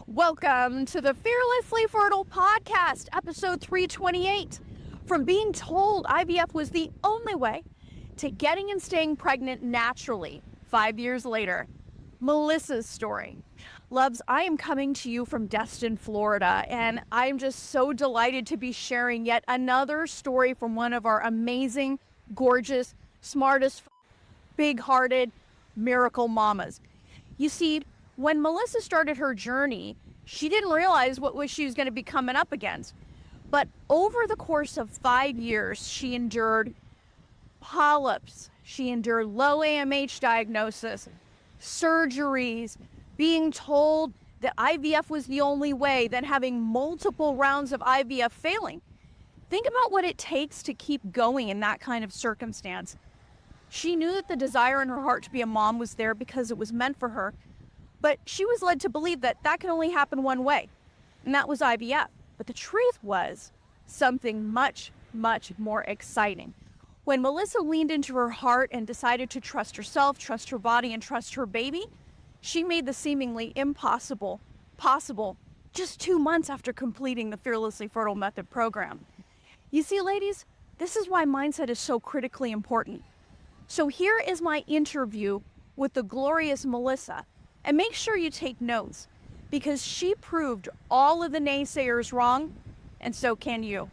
Welcome to the Fearlessly Fertile Podcast, episode 328. From being told IVF was the only way to getting and staying pregnant naturally 5 years later. Melisa's story. Loves, I am coming to you from Destin, Florida, and I'm just so delighted to be sharing yet another story from one of our amazing, gorgeous, smartest, big-hearted miracle mamas. You see, when Melisa started her journey, she didn't realize what she was going to be coming up against. But over the course of 5 years, she endured polyps, she endured low AMH diagnosis, surgeries, being told that IVF was the only way, then having multiple rounds of IVF failing. Think about what it takes to keep going in that kind of circumstance. She knew that the desire in her heart to be a mom was there because it was meant for her. But she was led to believe that that can only happen one way, and that was IVF. But the truth was something much, much more exciting. When Melisa leaned into her heart and decided to trust herself, trust her body, and trust her baby, she made the seemingly impossible possible just 2 months after completing the Fearlessly Fertile Method program. You see, ladies, this is why mindset is so critically important. So here is my interview with the glorious Melisa. And make sure you take notes, because she proved all of the naysayers wrong, and so can you.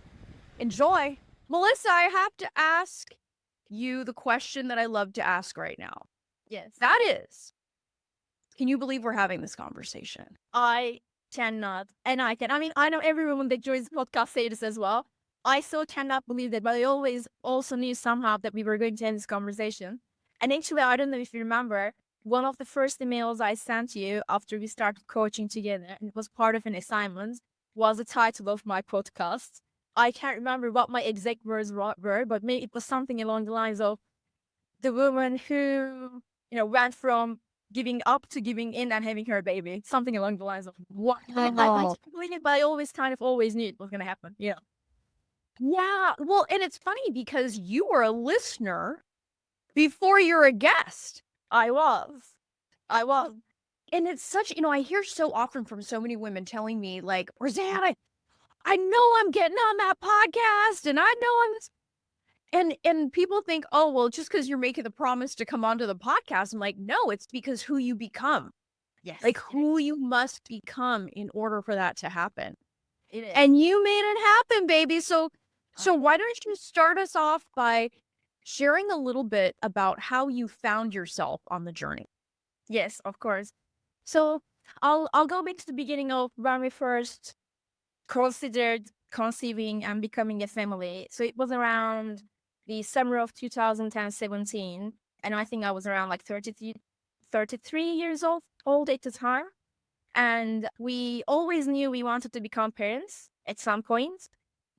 Enjoy. Melisa, I have to ask you the question that I love to ask right now. Yes. That is, can you believe we're having this conversation? I cannot. And I can. I mean, I know every woman that joins the podcast say this as well. I so cannot believe that, but I always also knew somehow that we were going to end this conversation. And actually, I don't know if you remember, one of the first emails I sent you after we started coaching together, and it was part of an assignment, was the title of my podcast. I can't remember what my exact words were, but maybe it was something along the lines of the woman who, went from giving up to giving in and having her baby. Something along the lines of what? I didn't believe it, but I always knew it was going to happen. Yeah. Yeah, well, and it's funny because you were a listener before you're a guest. I was. And it's such, I hear so often from so many women telling me, like, Roseanne, I know I'm getting on that podcast, and I know I'm this. And people think, oh, well, just because you're making the promise to come onto the podcast. I'm like, no, it's because who you become. Yes. Like who you must become in order for that to happen. It is. And you made it happen, baby. So why don't you start us off by sharing a little bit about how you found yourself on the journey? Yes, of course. So I'll go back to the beginning of when we first considered conceiving and becoming a family. So it was around the summer of 2017, and I think I was around like 33 years old at the time. And we always knew we wanted to become parents at some point,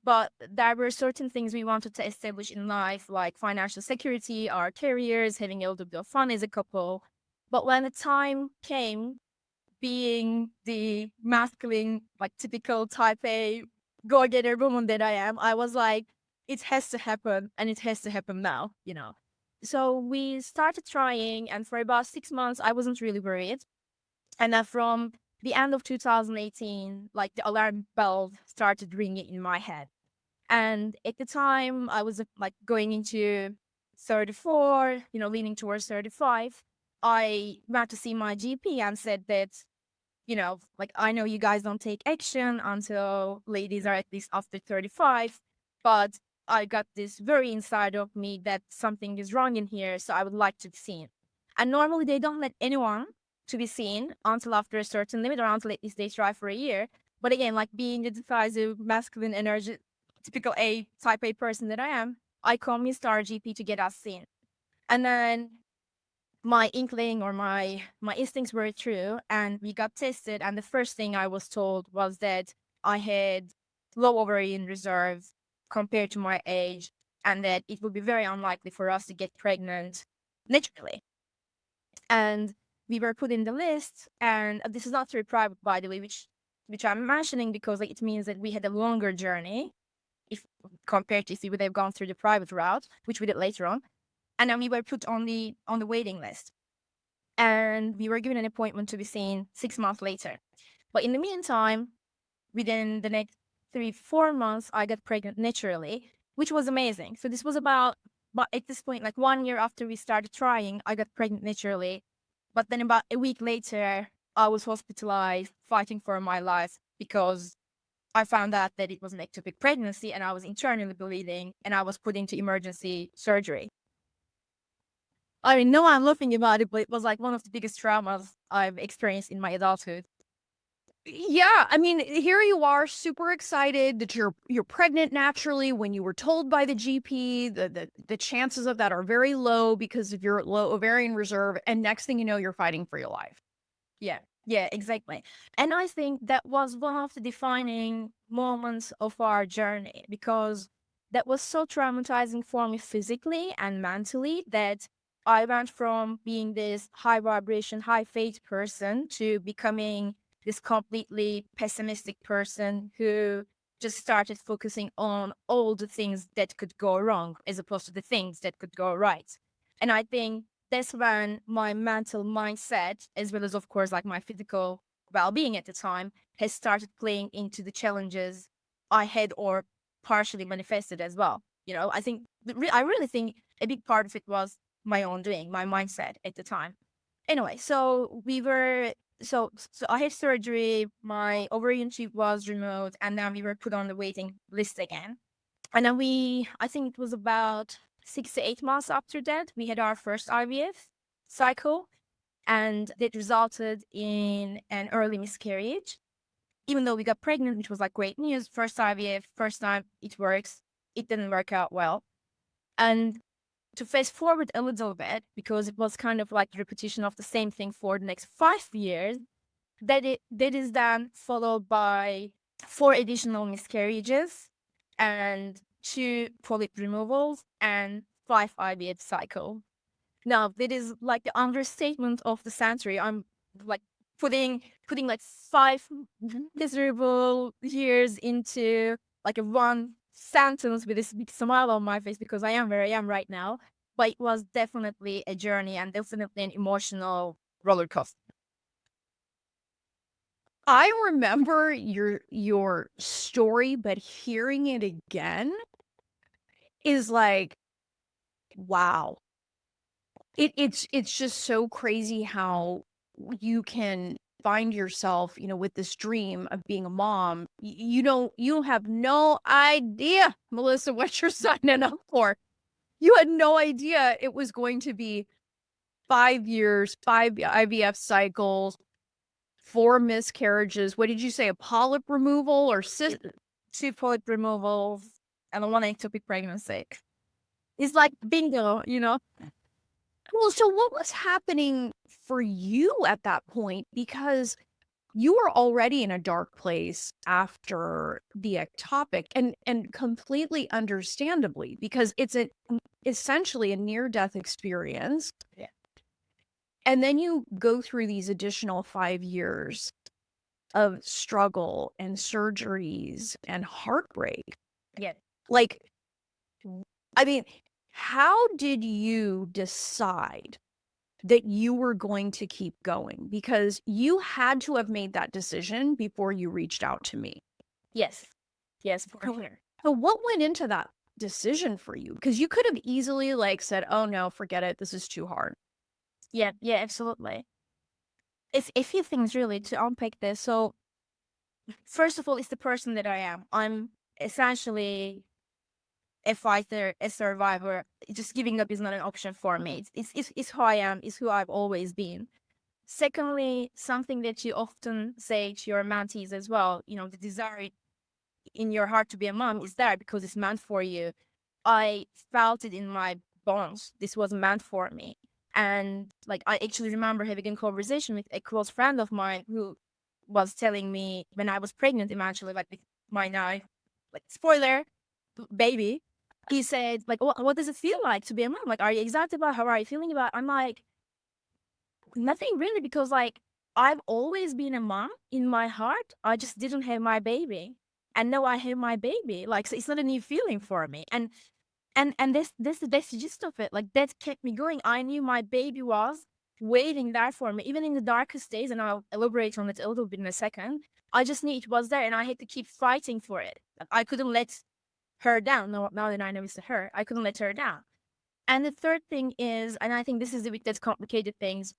but there were certain things we wanted to establish in life, like financial security, our careers, having a little bit of fun as a couple. But when the time came, being the masculine, like typical type A go-getter woman that I am, I was like, it has to happen, and it has to happen now, So we started trying, and for about 6 months, I wasn't really worried. And then from the end of 2018, like the alarm bell started ringing in my head. And at the time, I was like going into 34, leaning towards 35. I went to see my GP and said that, like, I know you guys don't take action until ladies are at least after 35, but I got this very inside of me that something is wrong in here, so I would like to be seen. And normally they don't let anyone to be seen until after a certain limit, or until at least they try for a year. But again, like being the decisive, masculine, energy, typical type A person that I am, I convinced our GP to get us seen. And then my inkling or my instincts were true, and we got tested, and the first thing I was told was that I had low ovarian reserve compared to my age, and that it would be very unlikely for us to get pregnant naturally. And we were put in the list, and this is not through private, by the way, which I'm mentioning because it means that we had a longer journey if compared to if we would have gone through the private route, which we did later on. And then we were put on the waiting list, and we were given an appointment to be seen 6 months later. But in the meantime, within the next 3-4 months, I got pregnant naturally, which was amazing. So this was but at this point, like 1 year after we started trying, I got pregnant naturally. But then about a week later, I was hospitalized, fighting for my life because I found out that it was an ectopic pregnancy and I was internally bleeding and I was put into emergency surgery. I mean, no, I'm laughing about it, but it was like one of the biggest traumas I've experienced in my adulthood. Yeah, I mean, here you are, super excited that you're pregnant naturally when you were told by the GP. The chances of that are very low because of your low ovarian reserve, and next thing you know, you're fighting for your life. Yeah, exactly. And I think that was one of the defining moments of our journey because that was so traumatizing for me physically and mentally that I went from being this high vibration, high faith person to becoming this completely pessimistic person who just started focusing on all the things that could go wrong as opposed to the things that could go right. And I think that's when my mental mindset, as well as, of course, like my physical well-being at the time, has started playing into the challenges I had or partially manifested as well. I really think a big part of it was my own doing, my mindset at the time. Anyway, so I had surgery, my ovarian tube was removed, and then we were put on the waiting list again. And then I think it was about 6 to 8 months after that, we had our first IVF cycle, and that resulted in an early miscarriage. Even though we got pregnant, which was like great news, first IVF, first time it works, it didn't work out well. And to fast forward a little bit, because it was kind of like a repetition of the same thing for the next 5 years, that is then followed by 4 additional miscarriages and 2 polyp removals and 5 IVF cycle. Now, that is like the understatement of the century. I'm like putting like 5 miserable years into like a one sentence with this big smile on my face because I am where I am right now. But it was definitely a journey and definitely an emotional roller coaster. I remember your story, but hearing it again is like, wow. It's just so crazy how you can find yourself, with this dream of being a mom. You have no idea, Melissa, what you're signing up for. You had no idea it was going to be 5 years, 5 IVF cycles, 4 miscarriages. What did you say? A polyp removal or 2 polyp removals and 1 ectopic pregnancy. It's like bingo, Well, so what was happening for you at that point? Because you were already in a dark place after the ectopic, and completely understandably, because it's essentially a near-death experience. Yeah. And then you go through these additional 5 years of struggle and surgeries and heartbreak. Yeah. Like, I mean, how did you decide that you were going to keep going? Because you had to have made that decision before you reached out to me. Yes, for sure. So what went into that decision for you? Because you could have easily said, oh no, forget it. This is too hard. Yeah, absolutely. It's a few things really to unpack this. So first of all, it's the person that I am. I'm essentially a fighter, a survivor. Just giving up is not an option for me. It's who I am. It's who I've always been. Secondly, something that you often say to your mentees as well, the desire in your heart to be a mom is there because it's meant for you. I felt it in my bones. This was meant for me. And I actually remember having a conversation with a close friend of mine who was telling me when I was pregnant eventually, with my now, spoiler, baby, he said, what does it feel like to be a mom? Are you excited about how are you feeling about? I'm like, nothing really, because I've always been a mom in my heart. I just didn't have my baby. And now I have my baby. So it's not a new feeling for me. And that's the gist of it. That kept me going. I knew my baby was waiting there for me, even in the darkest days. And I'll elaborate on it a little bit in a second. I just knew it was there, and I had to keep fighting for it. I couldn't let her down. No, now that I know it's her, I couldn't let her down. And the third thing is, and I think this is the bit that's complicated things,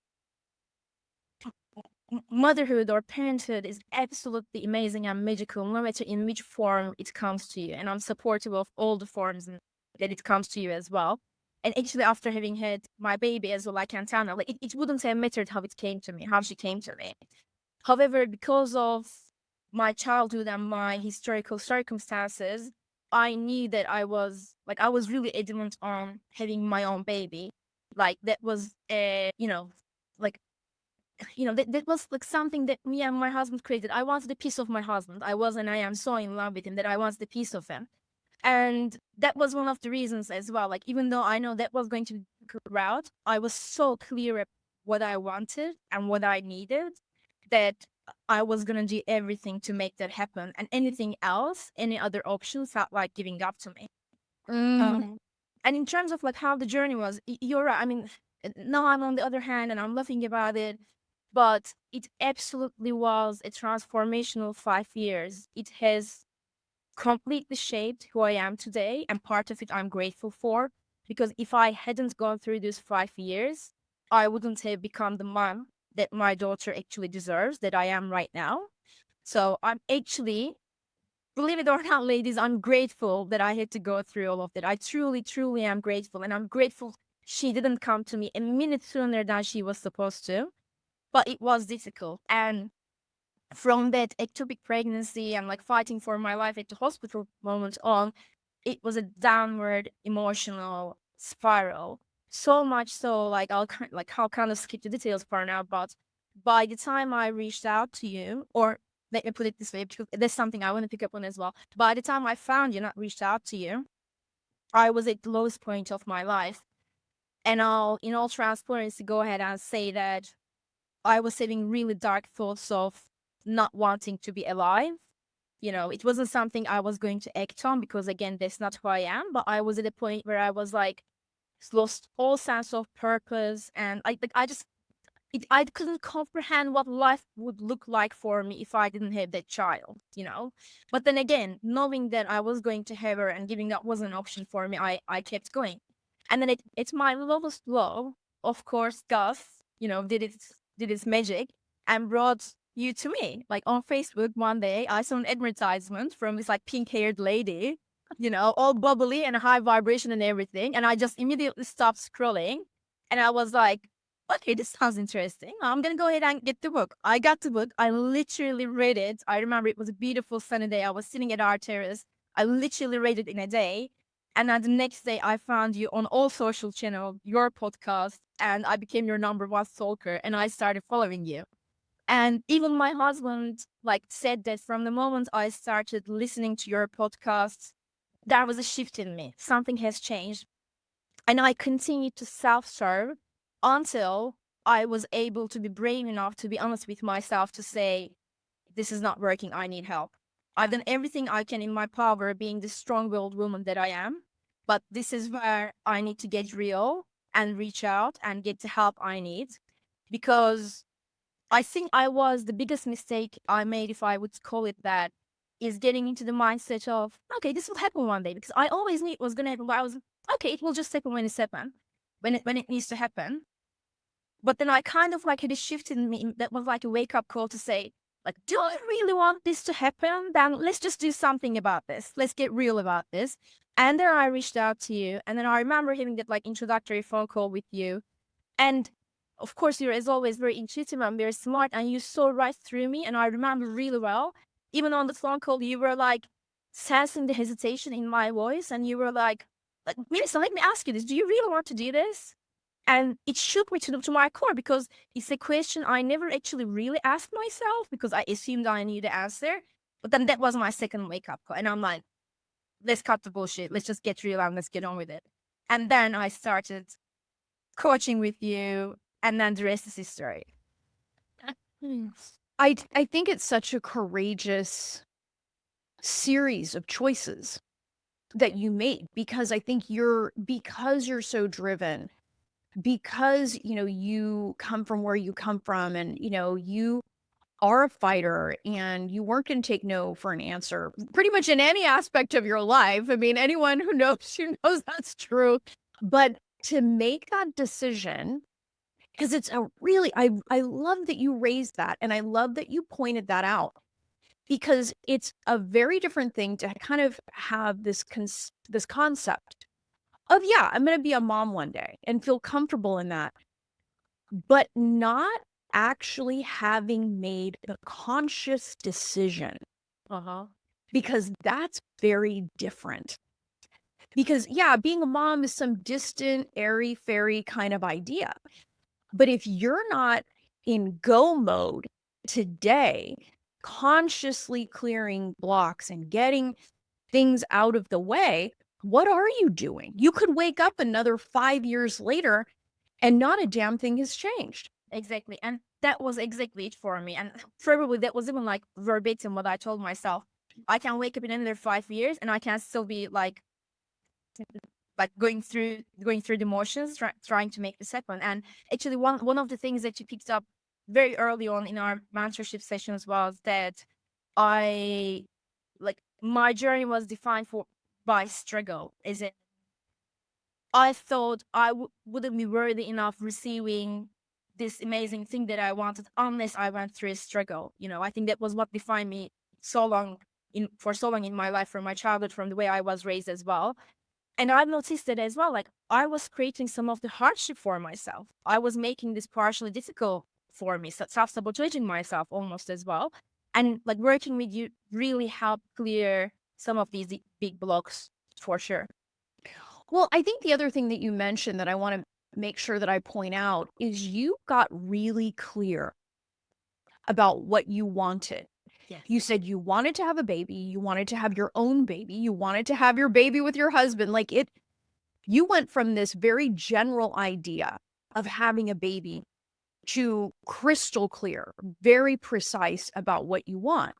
motherhood or parenthood is absolutely amazing and magical, no matter in which form it comes to you. And I'm supportive of all the forms that it comes to you as well. And actually, after having had my baby as well, I can tell now, like it wouldn't have mattered how it came to me, how she came to me. However, because of my childhood and my historical circumstances, I knew that I was really adamant on having my own baby. Like that was, like that was like something that me and my husband created. I wanted the piece of my husband. I was and I am so in love with him that I wanted the piece of him. And that was one of the reasons as well. Like, even though I know that was going to be the route, I was so clear at what I wanted and what I needed that I was going to do everything to make that happen. And anything else, any other option felt like giving up to me. And in terms of like how the journey was, you're right. I mean, now I'm on the other hand and I'm laughing about it, but it absolutely was a transformational 5 years. It has completely shaped who I am today, and part of it I'm grateful for, because if I hadn't gone through those 5 years, I wouldn't have become the mom that my daughter actually deserves, that I am right now. So I'm actually, believe it or not, ladies, I'm grateful that I had to go through all of that. I truly, truly am grateful. And I'm grateful she didn't come to me a minute sooner than she was supposed to. But it was difficult. And from that ectopic pregnancy and like fighting for my life at the hospital moment on, it was a downward emotional spiral. So much so, like I'll kind of skip the details for now, but by the time I reached out to you, or let me put it this way, because there's something I want to pick up on as well. By the time I found you, not reached out to you, I was at the lowest point of my life. And I'll, in all transparency, go ahead and say that I was having really dark thoughts of not wanting to be alive. It wasn't something I was going to act on because, again, that's not who I am. But I was at a point where I was like, lost all sense of purpose. And I couldn't comprehend what life would look like for me if I didn't have that child. But then again, knowing that I was going to have her and giving up wasn't an option for me, I kept going. And then it's my lowest low, of course, Gus, did its magic and brought you to me. Like on Facebook one day, I saw an advertisement from this like pink-haired lady, all bubbly and high vibration and everything. And I just immediately stopped scrolling. And I was like, okay, this sounds interesting. I'm going to go ahead and get the book. I got the book. I literally read it. I remember it was a beautiful sunny day. I was sitting at our terrace. I literally read it in a day. And then the next day, I found you on all social channels, your podcast, and I became your number one stalker, and I started following you. And even my husband said that from the moment I started listening to your podcasts, there was a shift in me. Something has changed. And I continued to self-serve until I was able to be brave enough to be honest with myself to say, this is not working, I need help. I've done everything I can in my power being the strong-willed woman that I am. But this is where I need to get real and reach out and get the help I need. Because I think the biggest mistake I made, if I would call it that, is getting into the mindset of, okay, this will happen one day. Because I always knew it was going to happen. But I was, okay, it will just happen when it's happen, when it needs to happen. But then I kind of had a shift in me that was like a wake-up call to say, do I really want this to happen? Then let's just do something about this. Let's get real about this. And then I reached out to you. And then I remember having that introductory phone call with you. And of course, you're as always very intuitive and very smart. And you saw right through me. And I remember really well, even on the phone call, you were sensing the hesitation in my voice. And you were like, Melisa, let me ask you this. Do you really want to do this? And it shook me to my core because it's a question I never actually really asked myself because I assumed I knew the answer. But then that was my second wake-up call. And I'm like, let's cut the bullshit. Let's just get real and let's get on with it. And then I started coaching with you. And then the rest is history. I think it's such a courageous series of choices that you made because I think because you're so driven because, you come from where you come from and, you are a fighter and you weren't going to take no for an answer pretty much in any aspect of your life. I mean, anyone who knows you knows that's true. But to make that decision, because it's a really, I love that you raised that. And I love that you pointed that out, because it's a very different thing to kind of have this concept of, yeah, I'm going to be a mom one day and feel comfortable in that, but not actually having made the conscious decision, because that's very different. Because, yeah, being a mom is some distant, airy-fairy kind of idea. But if you're not in go mode today, consciously clearing blocks and getting things out of the way, what are you doing? You could wake up another 5 years later and not a damn thing has changed. Exactly. And that was exactly it for me. And probably that was even like verbatim what I told myself. I can wake up in another 5 years and I can still be like going through the motions, trying to make this happen. And actually one of the things that you picked up very early on in our mentorship sessions was that my journey was defined by struggle. Is it I thought I wouldn't be worthy enough receiving this amazing thing that I wanted unless I went through a struggle. I think that was what defined me for so long in my life, from my childhood, from the way I was raised as well. And I've noticed that as well. Like, I was creating some of the hardship for myself. I was making this partially difficult for me, self-sabotaging myself almost as well. And like working with you really helped clear some of these big blocks for sure. Well, I think the other thing that you mentioned that I want to make sure that I point out is you got really clear about what you wanted. Yes. You said you wanted to have a baby, you wanted to have your own baby, you wanted to have your baby with your husband. You went from this very general idea of having a baby to crystal clear, very precise about what you want.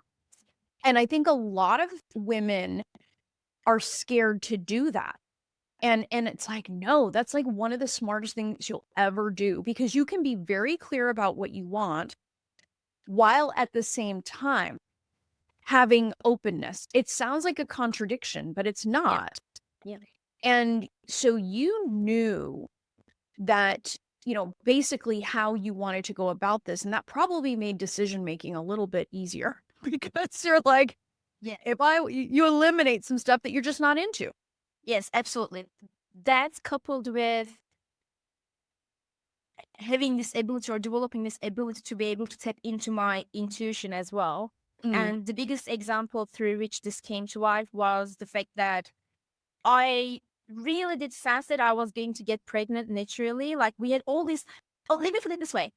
And I think a lot of women are scared to do that. And it's like, no, that's like one of the smartest things you'll ever do, because you can be very clear about what you want while at the same time having openness. It sounds like a contradiction, but it's not. Yeah. And so you knew that, basically how you wanted to go about this. And that probably made decision-making a little bit easier, because you're like, Yeah. you eliminate some stuff that you're just not into. Yes, absolutely. That's coupled with having this ability or developing this ability to be able to tap into my intuition as well. And the biggest example through which this came to life was the fact that I really did sense that I was going to get pregnant naturally. Like, we had all these, let me put it this way,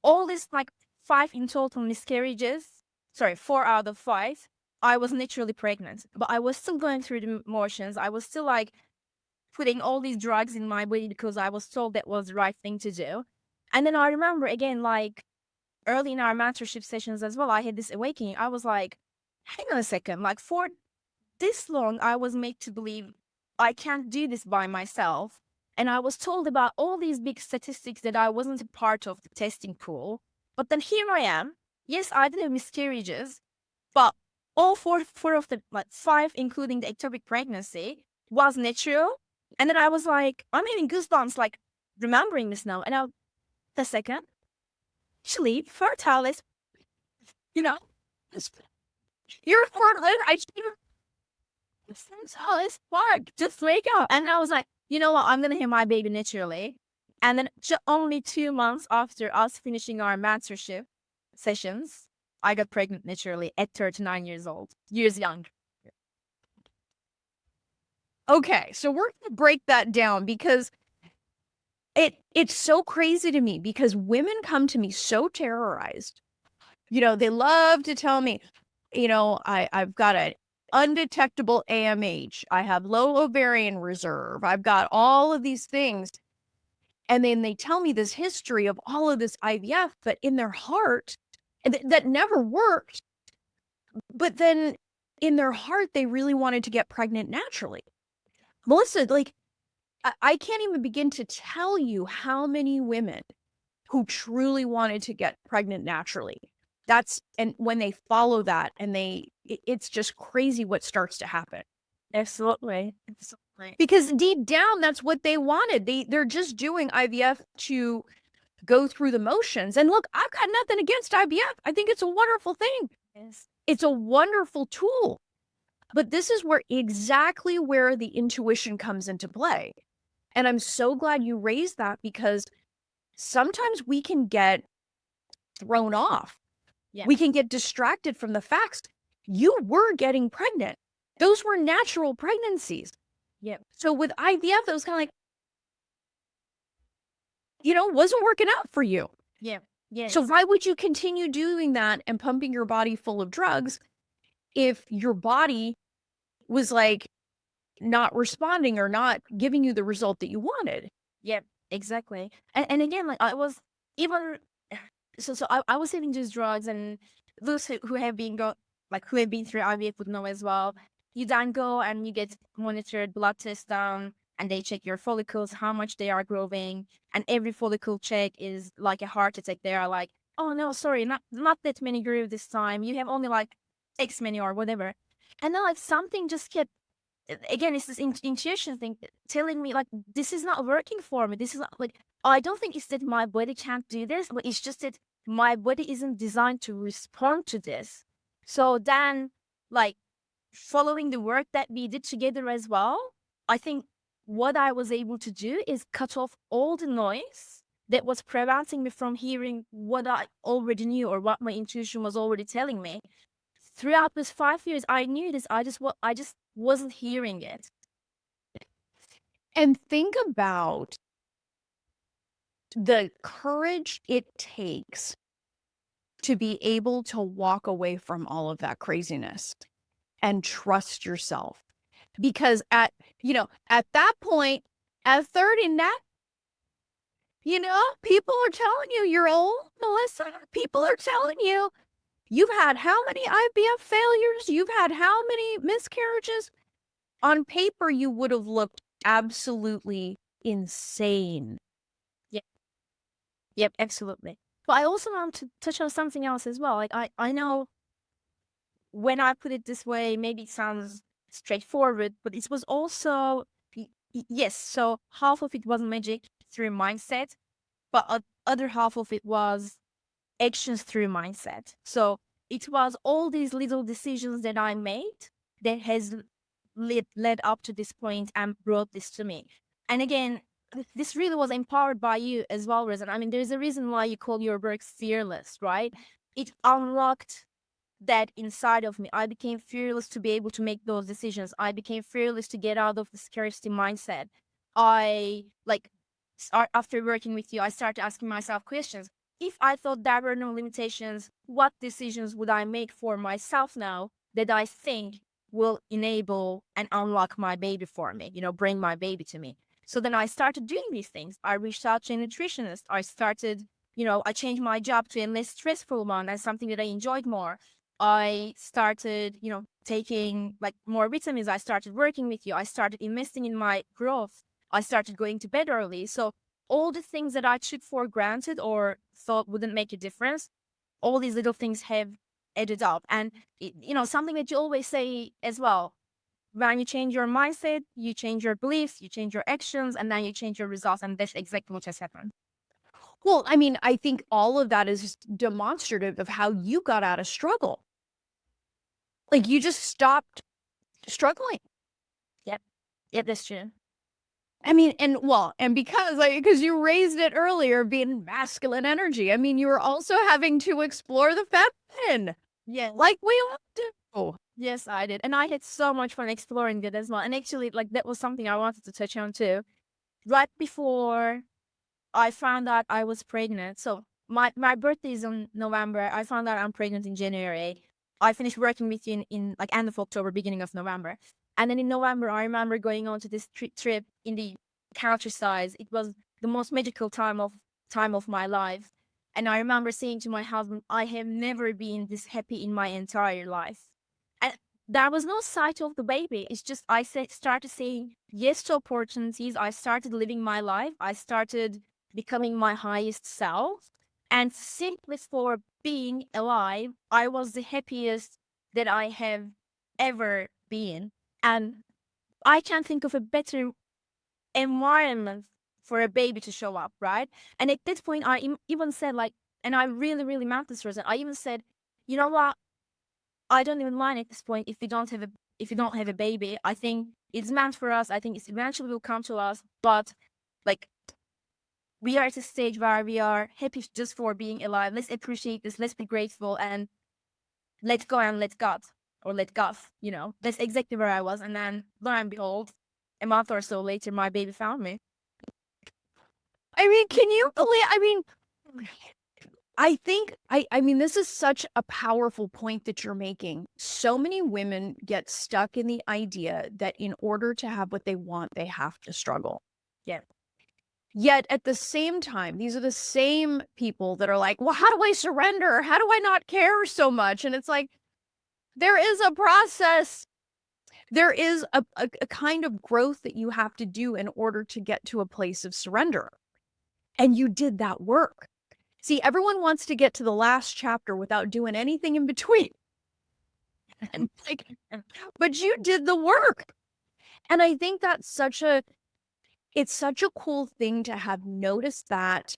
all these like 5 in total miscarriages, 4 out of 5, I was naturally pregnant, but I was still going through the motions. I was still like putting all these drugs in my body because I was told that was the right thing to do. And then I remember again, like early in our mentorship sessions as well, I had this awakening. I was like, hang on a second, like for this long, I was made to believe I can't do this by myself. And I was told about all these big statistics that I wasn't a part of the testing pool. But then here I am. Yes, I did have miscarriages, but all four of the 5, including the ectopic pregnancy, was natural. And then I was like, I'm having goosebumps, like remembering this now. And the second, actually, fertile is, you're fertile. it's hard. Just wake up. And I was like, you know what? I'm going to have my baby naturally. And then only 2 months after us finishing our mentorship sessions, I got pregnant naturally at 39 years old, years young. Okay, so we're going to break that down, because it's so crazy to me, because women come to me so terrorized. They love to tell me, I've got an undetectable AMH. I have low ovarian reserve. I've got all of these things. And then they tell me this history of all of this IVF, but in their heart, that never worked. But then in their heart, they really wanted to get pregnant naturally. Melisa, I can't even begin to tell you how many women who truly wanted to get pregnant naturally. And when they follow that and it's just crazy what starts to happen. Absolutely. Absolutely. Because deep down, that's what they wanted. They're just doing IVF to go through the motions. And look, I've got nothing against IVF. I think it's a wonderful thing. Yes. It's a wonderful tool. But this is exactly where the intuition comes into play. And I'm so glad you raised that, because sometimes we can get thrown off. Yeah. We can get distracted from the facts. You were getting pregnant. Those were natural pregnancies. Yep. So with IVF, it was kind of like, wasn't working out for you. Yeah. Yes. So why would you continue doing that and pumping your body full of drugs if your body was like not responding or not giving you the result that you wanted? Yeah, exactly. And again, like I was even so I was having these drugs, and those who have been who have been through IVF would know as well. You then go and you get monitored, blood test done, and they check your follicles, how much they are growing, and every follicle check is like a heart attack. They are like, oh no, sorry, not that many grew this time. You have only like X many or whatever. And then like something just kept, again, it's this intuition thing telling me like this is not working for me. This is not like, I don't think it's that my body can't do this, but it's just that my body isn't designed to respond to this. So then, like, following the work that we did together as well, I think what I was able to do is cut off all the noise that was preventing me from hearing what I already knew or what my intuition was already telling me. Throughout these 5 years, I knew this. I just wasn't hearing it. And think about the courage it takes to be able to walk away from all of that craziness and trust yourself. Because at that point, at 30 now, people are telling you you're old, Melissa. People are telling you you've had how many IVF failures? You've had how many miscarriages? On paper, you would have looked absolutely insane. Yep, absolutely. But I also want to touch on something else as well. Like I know when I put it this way, maybe it sounds straightforward, but it was also yes. So half of it was magic through mindset, but other half of it was actions through mindset. So it was all these little decisions that I made that has led up to this point and brought this to me. And again, this really was empowered by you as well, Rezan. I mean, there's a reason why you call your work fearless, right? It unlocked that inside of me. I became fearless to be able to make those decisions. I became fearless to get out of the scarcity mindset. After working with you, I started asking myself questions. If I thought there were no limitations, what decisions would I make for myself now that I think will enable and unlock my baby for me, bring my baby to me? So then I started doing these things. I reached out to a nutritionist. I started, I changed my job to a less stressful one and something that I enjoyed more. I started, taking like more vitamins. I started working with you. I started investing in my growth. I started going to bed early. So all the things that I took for granted or thought wouldn't make a difference, all these little things have added up. And, something that you always say as well, when you change your mindset, you change your beliefs, you change your actions, and then you change your results. And that's exactly what has happened. Well, I mean, I think all of that is just demonstrative of how you got out of struggle. Like you just stopped struggling. Yep, that's true. I mean, and because you raised it earlier, being masculine energy. I mean, you were also having to explore the feminine. Yeah. Like we all do. Yes, I did. And I had so much fun exploring that as well. And actually, like, that was something I wanted to touch on too. Right before I found out I was pregnant. So my birthday is in November. I found out I'm pregnant in January. I finished working with you in like end of October, beginning of November. And then in November, I remember going on to this trip in the countryside. It was the most magical time of my life. And I remember saying to my husband, I have never been this happy in my entire life. And there was no sight of the baby. It's just started saying yes to opportunities. I started living my life. I started becoming my highest self. And simply for being alive, I was the happiest that I have ever been. And I can't think of a better environment for a baby to show up, right? And at this point, I even said, like, and I really, really meant this reason. I even said, you know what? I don't even mind at this point if we don't have a baby. I think it's meant for us. I think it eventually will come to us. But like, we are at a stage where we are happy just for being alive. Let's appreciate this. Let's be grateful and let go and let God, or let God, you know. That's exactly where I was. And then lo and behold, a month or so later, my baby found me. I mean, can you believe? I mean, I mean, this is such a powerful point that you're making. So many women get stuck in the idea that in order to have what they want, they have to struggle. Yeah. Yet at the same time, these are the same people that are like, well, how do I surrender? How do I not care so much? And it's like, there is a process. There is a kind of growth that you have to do in order to get to a place of surrender. And you did that work. See, everyone wants to get to the last chapter without doing anything in between. And like, but you did the work. And I think that's it's such a cool thing to have noticed that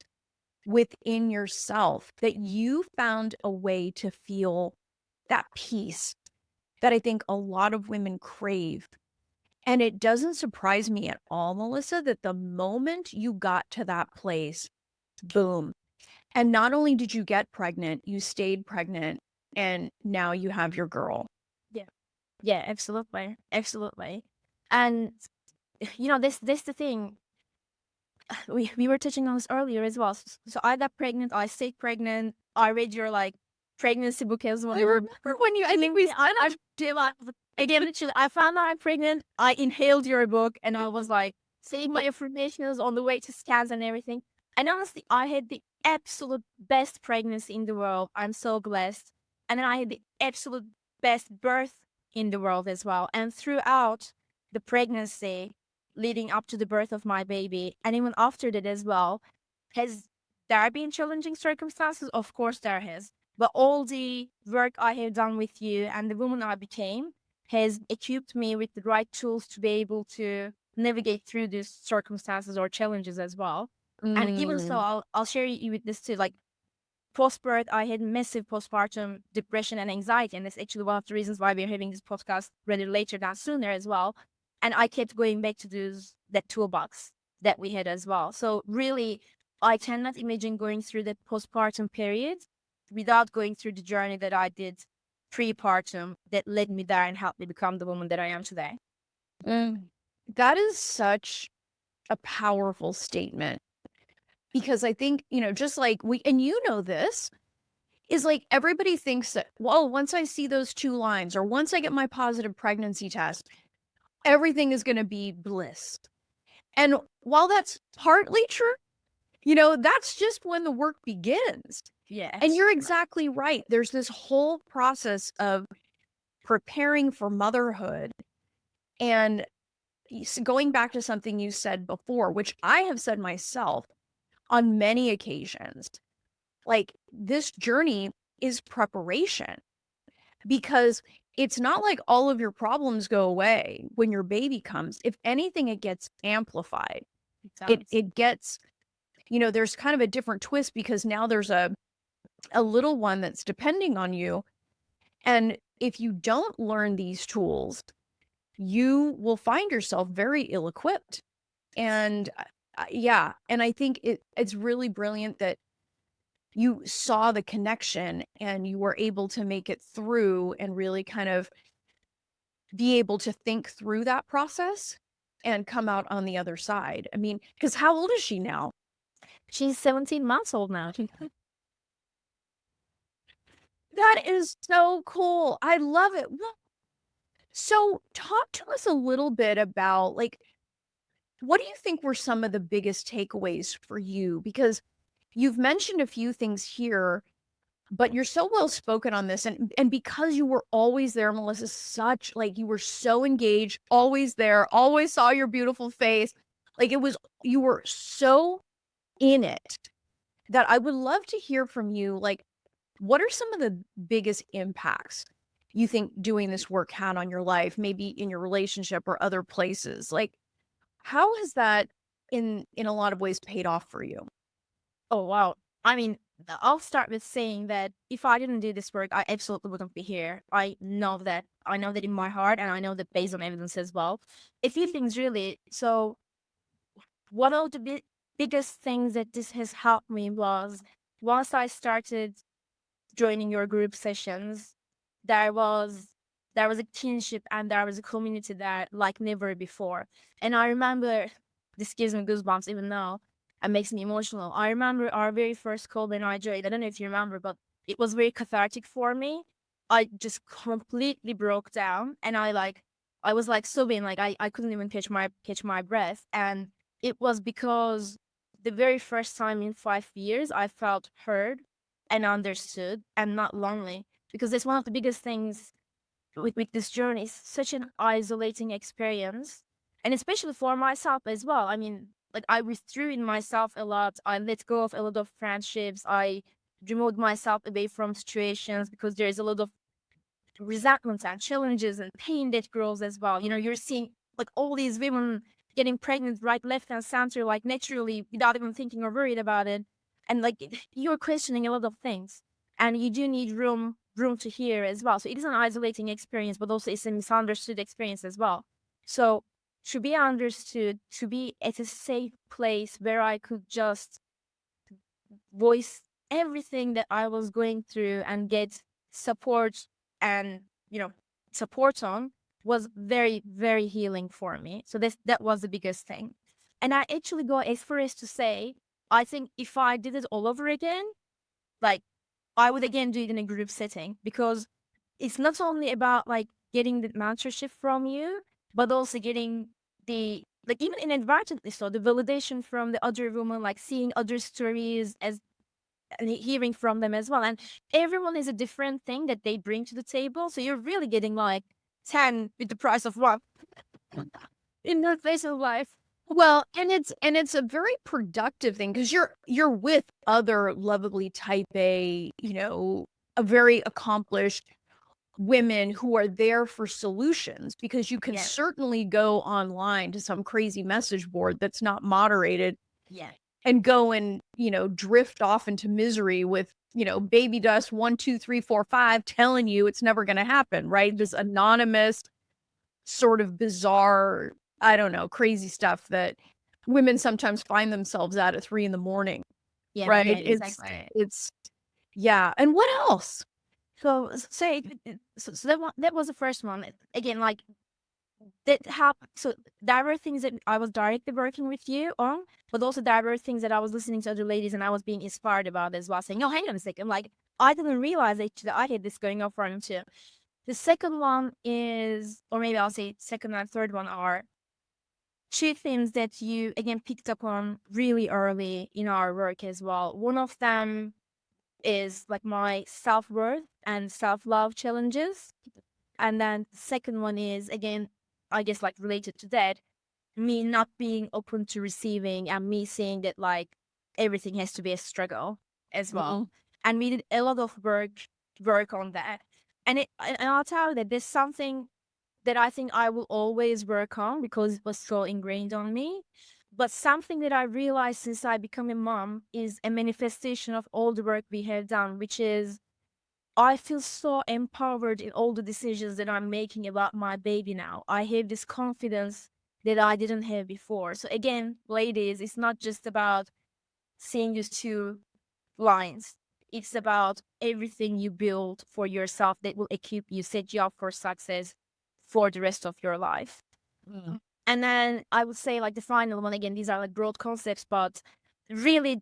within yourself, that you found a way to feel that peace that I think a lot of women crave. And it doesn't surprise me at all, Melisa, that the moment you got to that place, boom. And not only did you get pregnant, you stayed pregnant, and now you have your girl. Yeah. Yeah, absolutely. Absolutely. And you know, this the thing. We were touching on this earlier as well. So I got pregnant, I stayed pregnant. I read your like pregnancy book as well. I remember when you, I think we, again, literally, I found out I'm pregnant. I inhaled your book and I was like saving my affirmations on the way to scans and everything. And honestly, I had the absolute best pregnancy in the world. I'm so blessed. And then I had the absolute best birth in the world as well. And throughout the pregnancy, leading up to the birth of my baby, and even after that as well, has there been challenging circumstances? Of course there has. But all the work I have done with you and the woman I became has equipped me with the right tools to be able to navigate through these circumstances or challenges as well. And even so, I'll share you with this too. Like, post-birth, I had massive postpartum depression and anxiety. And that's actually one of the reasons why we're having this podcast rather later than sooner as well. And I kept going back to that toolbox that we had as well. So really, I cannot imagine going through that postpartum period without going through the journey that I did prepartum that led me there and helped me become the woman that I am today. That is such a powerful statement. Because I think, you know, just like and you know this, is like everybody thinks that, well, once I see those 2 lines or once I get my positive pregnancy test, everything is going to be bliss. And while that's partly true, you know, that's just when the work begins. Yeah. And you're exactly right. There's this whole process of preparing for motherhood. And going back to something you said before, which I have said myself on many occasions, like, this journey is preparation, because it's not like all of your problems go away when your baby comes. If anything, it gets amplified. It gets, you know, there's kind of a different twist because now there's a little one that's depending on you. And if you don't learn these tools, you will find yourself very ill-equipped. And yeah, and I think it's really brilliant that you saw the connection and you were able to make it through and really kind of be able to think through that process and come out on the other side. I mean, because how old is she now? She's 17 months old now. That is so cool. I love it. So talk to us a little bit about, like, what do you think were some of the biggest takeaways for you? Because you've mentioned a few things here, but you're so well spoken on this, and because you were always there, Melissa, such like you were so engaged, always there, always saw your beautiful face. Like it was, you were so in it that I would love to hear from you. Like, what are some of the biggest impacts you think doing this work had on your life, maybe in your relationship or other places? Like, how has that in a lot of ways paid off for you? Oh, wow. I mean, I'll start with saying that if I didn't do this work, I absolutely wouldn't be here. I know that. I know that in my heart, and I know that based on evidence as well. A few things really. So, one of the biggest things that this has helped me was once I started joining your group sessions, there was a kinship and there was a community there like never before. And I remember, this gives me goosebumps even now and makes me emotional. I remember our very first call when I joined. I don't know if you remember, but it was very cathartic for me. I just completely broke down, and I was like sobbing, like I couldn't even catch my breath. And it was because the very first time in 5 years I felt heard and understood and not lonely, because that's one of the biggest things with this journey. It's such an isolating experience, and especially for myself as well. I mean, like I withdrew in myself a lot. I let go of a lot of friendships. I removed myself away from situations because there is a lot of resentment and challenges and pain that grows as well. You know, you're seeing like all these women getting pregnant right, left, and center, like naturally without even thinking or worried about it. And like you're questioning a lot of things. And you do need room to hear as well. So it is an isolating experience, but also it's a misunderstood experience as well. So to be understood, to be at a safe place where I could just voice everything that I was going through and get support and, you know, support on, was very, very healing for me. So that was the biggest thing. And I actually go as far as to say, I think if I did it all over again, like I would again do it in a group setting, because it's not only about like getting the mentorship from you, but also getting the, like even inadvertently, so the validation from the other woman, like seeing other stories as and hearing from them as well. And everyone is a different thing that they bring to the table. So you're really getting like 10 with the price of one in their phase of life. Well, and it's a very productive thing because you're with other lovely type A, you know, a very accomplished women who are there for solutions, because you can Yeah. certainly go online to some crazy message board that's not moderated Yeah. and go and, you know, drift off into misery with, you know, baby dust 1, 2, 3, 4, 5 telling you it's never going to happen, right? This anonymous sort of bizarre, I don't know, crazy stuff that women sometimes find themselves at 3 in the morning, Yeah. right? Yeah. Exactly. It's, yeah. And what else? So so that was the first one. Again, like that happened. So there were things that I was directly working with you on, but also there were things that I was listening to other ladies and I was being inspired about as well, saying, "Oh, hang on a second, like I didn't realize actually I had this going on for him too." The second one is, or maybe I'll say second and third one are two things that you again picked up on really early in our work as well. One of them is like my self-worth and self-love challenges. And then the second one is, again, I guess like related to that, me not being open to receiving and me seeing that like everything has to be a struggle as well. And we did a lot of work on that. And I'll tell you that there's something that I think I will always work on because it was so ingrained on me. But something that I realized since I become a mom is a manifestation of all the work we have done, which is I feel so empowered in all the decisions that I'm making about my baby now. I have this confidence that I didn't have before. So again, ladies, it's not just about seeing these two lines. It's about everything you build for yourself that will equip you, set you up for success for the rest of your life. And then I would say like the final one, again, these are like broad concepts, but really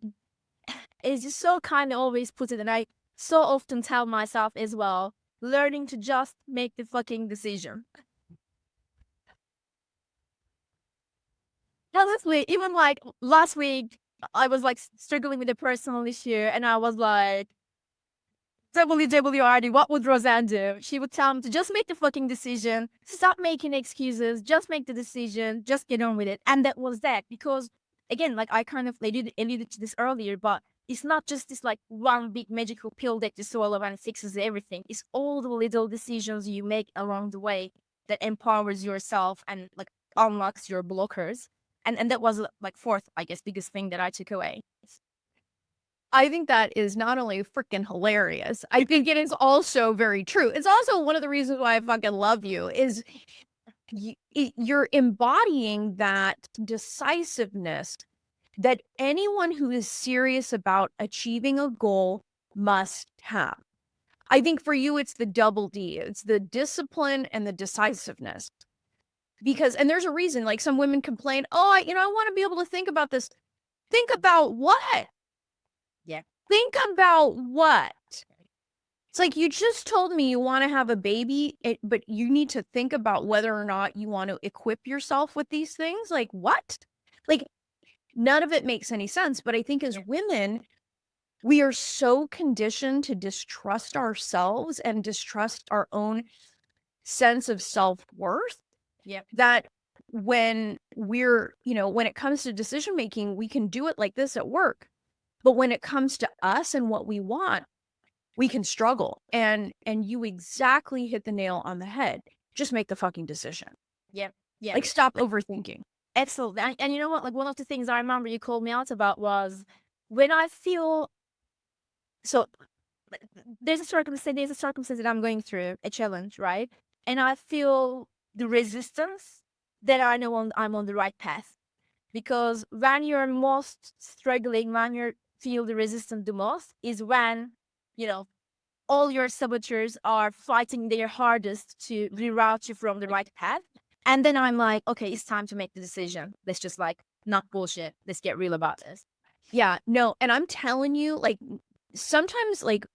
it's just so kind of always put it, and I so often tell myself as well, learning to just make the fucking decision. Honestly, even like last week, I was like struggling with a personal issue, and I was like, WWRD, what would Roseanne do? She would tell him to just make the fucking decision, stop making excuses, just make the decision, just get on with it. And that was that. Because again, like I kind of alluded to this earlier, but it's not just this like one big magical pill that you swallow and it fixes everything. It's all the little decisions you make along the way that empowers yourself and like unlocks your blockers. And that was like fourth, I guess, biggest thing that I took away. I think that is not only freaking hilarious, I think it is also very true. It's also one of the reasons why I fucking love you is you're embodying that decisiveness that anyone who is serious about achieving a goal must have. I think for you, it's the double D. It's the discipline and the decisiveness. Because, and there's a reason, like some women complain, oh, I want to be able to think about this. Think about what? Yeah. Think about what? It's like you just told me you want to have a baby, but you need to think about whether or not you want to equip yourself with these things. Like what? Like none of it makes any sense. But I think as women, we are so conditioned to distrust ourselves and distrust our own sense of self-worth. Yep. That when we're, when it comes to decision making, we can do it like this at work. But when it comes to us and what we want, we can struggle. And you exactly hit the nail on the head. Just make the fucking decision. Yep. Yeah. Like stop overthinking. Excellent. And you know what? Like one of the things I remember you called me out about was when I feel so there's a circumstance that I'm going through, a challenge, right? And I feel the resistance, that I know I'm on the right path. Because when you're most struggling, when you feel the resistance the most, is when, all your saboteurs are fighting their hardest to reroute you from the right path. And then I'm like, okay, it's time to make the decision. Let's just like, not bullshit. Let's get real about this. Yeah, no. And I'm telling you, like, sometimes, like,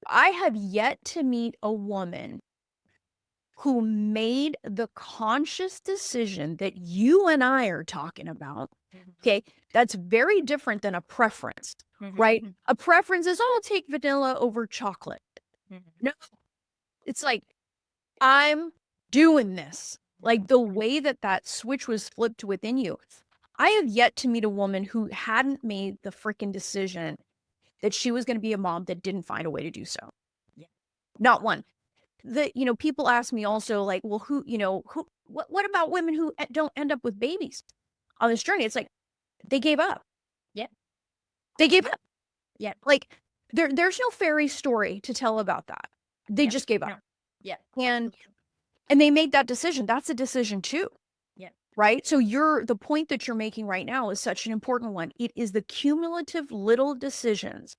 I have yet to meet a woman who made the conscious decision that you and I are talking about. Okay. That's very different than a preference, right? A preference is, oh, I'll take vanilla over chocolate. No, it's like, I'm doing this. Like the way that switch was flipped within you. I have yet to meet a woman who hadn't made the freaking decision that she was going to be a mom that didn't find a way to do so. Yeah. Not one. People ask me also like, well, what about women who don't end up with babies on this journey? It's like, they gave up. Yeah. They gave up. Yeah. Like there's no fairy story to tell about that. They just gave up. Yeah. And they made that decision. That's a decision too. Yeah. Right. So the point that you're making right now is such an important one. It is the cumulative little decisions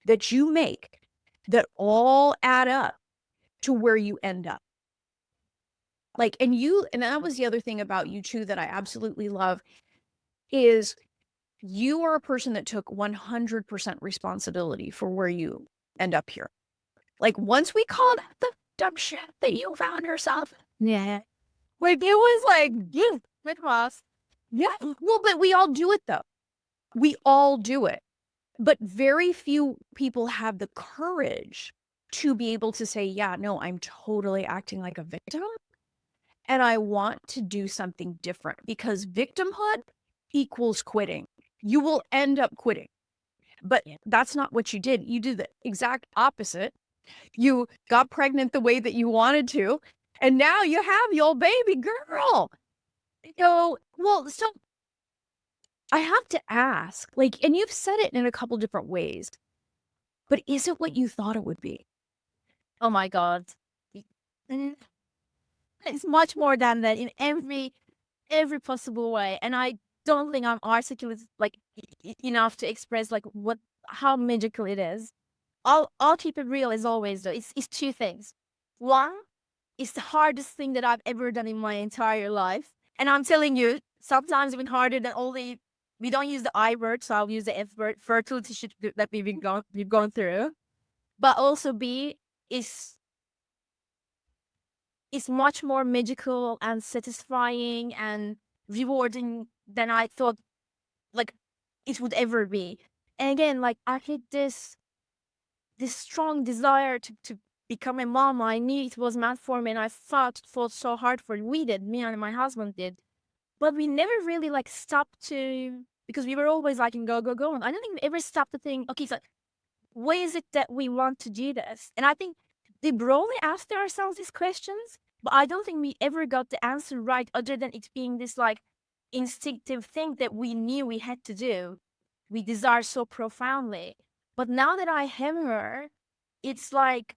that you make that all add up to where you end up. Like, and that was the other thing about you too that I absolutely love is you are a person that took 100% responsibility for where you end up here. Like once we called out the dumb shit that you found yourself. Yeah. Like it was like, yeah, It was. yeah. Well, but we all do it though. We all do it. But very few people have the courage to be able to say, yeah, no, I'm totally acting like a victim. And I want to do something different because victimhood equals quitting. You will end up quitting. But that's not what you did. You did the exact opposite. You got pregnant the way that you wanted to. And now you have your baby girl. So I have to ask, like, and you've said it in a couple different ways, but is it what you thought it would be? Oh my God. It's much more than that in every possible way. And I don't think I'm articulate like enough to express like how magical it is. I'll keep it real as always though. It's two things. One, it's the hardest thing that I've ever done in my entire life. And I'm telling you, sometimes even harder than we don't use the I word, so I'll use the F word, fertility shit that we've gone through. But also B is much more magical and satisfying and rewarding than I thought like it would ever be. And again, like I hit this this strong desire to become a mom. I knew it was meant for me, and I fought so hard for it. We did, me and my husband did. But we never really like stopped to, because we were always like in go. And I don't think we ever stopped to think, okay, so why is it that we want to do this? And I think we broadly asked ourselves these questions, but I don't think we ever got the answer right, other than it being this like instinctive thing that we knew we had to do. We desire so profoundly. But now that I have her, it's like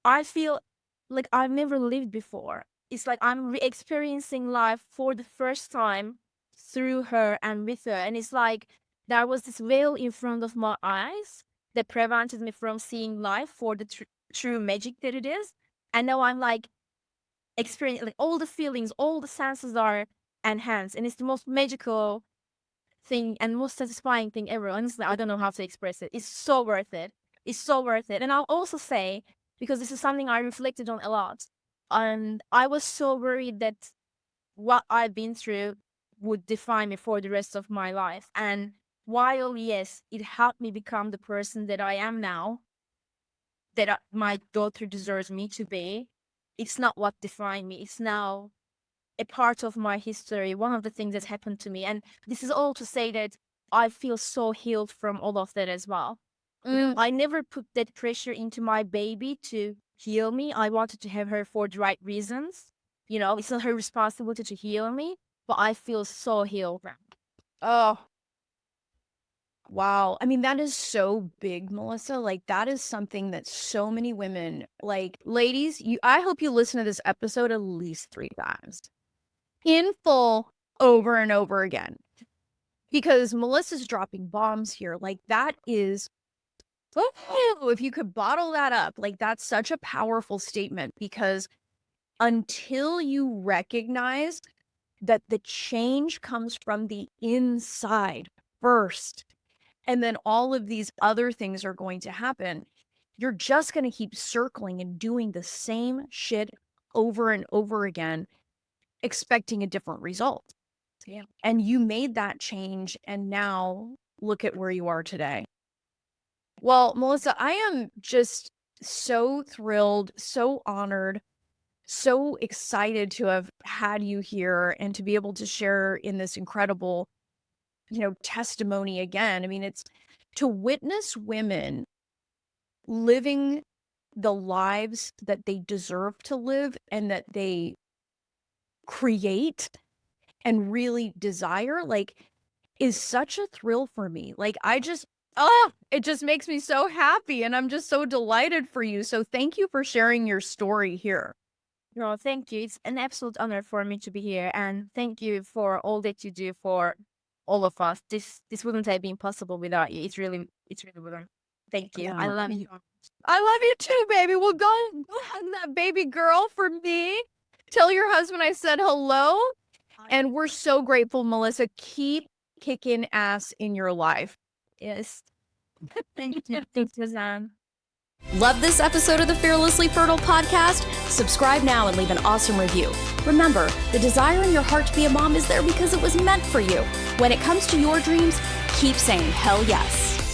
I feel like I've never lived before. It's like I'm re-experiencing life for the first time through her and with her. And it's like there was this veil in front of my eyes that prevented me from seeing life for the true magic that it is. And now I'm like experiencing, like, all the feelings, all the senses are enhanced. And it's the most magical thing and most satisfying thing ever. Honestly, I don't know how to express it. It's so worth it. It's so worth it. And I'll also say, because this is something I reflected on a lot, and I was so worried that what I've been through would define me for the rest of my life. And while, yes, it helped me become the person that I am now, that my daughter deserves me to be, it's not what defined me. It's now a part of my history, one of the things that happened to me. And this is all to say that I feel so healed from all of that as well. I never put that pressure into my baby to heal me. I wanted to have her for the right reasons. You know, it's not her responsibility to heal me, but I feel so healed. Oh, wow. I mean, that is so big, Melissa. Like, that is something that so many women, like, ladies, I hope you listen to this episode at least 3 times in full, over and over again, because Melissa's dropping bombs here. Like, that is, oh, if you could bottle that up, like, that's such a powerful statement, because until you recognize that the change comes from the inside first, and then all of these other things are going to happen, you're just going to keep circling and doing the same shit over and over again, expecting a different result. Yeah. And you made that change, and now look at where you are today. Well, Melissa, I am just so thrilled, so honored, so excited to have had you here and to be able to share in this incredible, testimony again. I mean, it's to witness women living the lives that they deserve to live and that they create and really desire, like, is such a thrill for me. Like, it just makes me so happy, and I'm just so delighted for you. So thank you for sharing your story here. No, thank you. It's an absolute honor for me to be here, and thank you for all that you do for all of us. This wouldn't have been possible without you. It really wouldn't. Thank you. I love you. I love you too, baby. Well, go hug that baby girl for me. Tell your husband I said hello. And we're so grateful, Melissa. Keep kicking ass in your life. Yes. Thank you. Thanks, Suzanne. Love this episode of the Fearlessly Fertile podcast? Subscribe now and leave an awesome review. Remember, the desire in your heart to be a mom is there because it was meant for you. When it comes to your dreams, keep saying hell yes.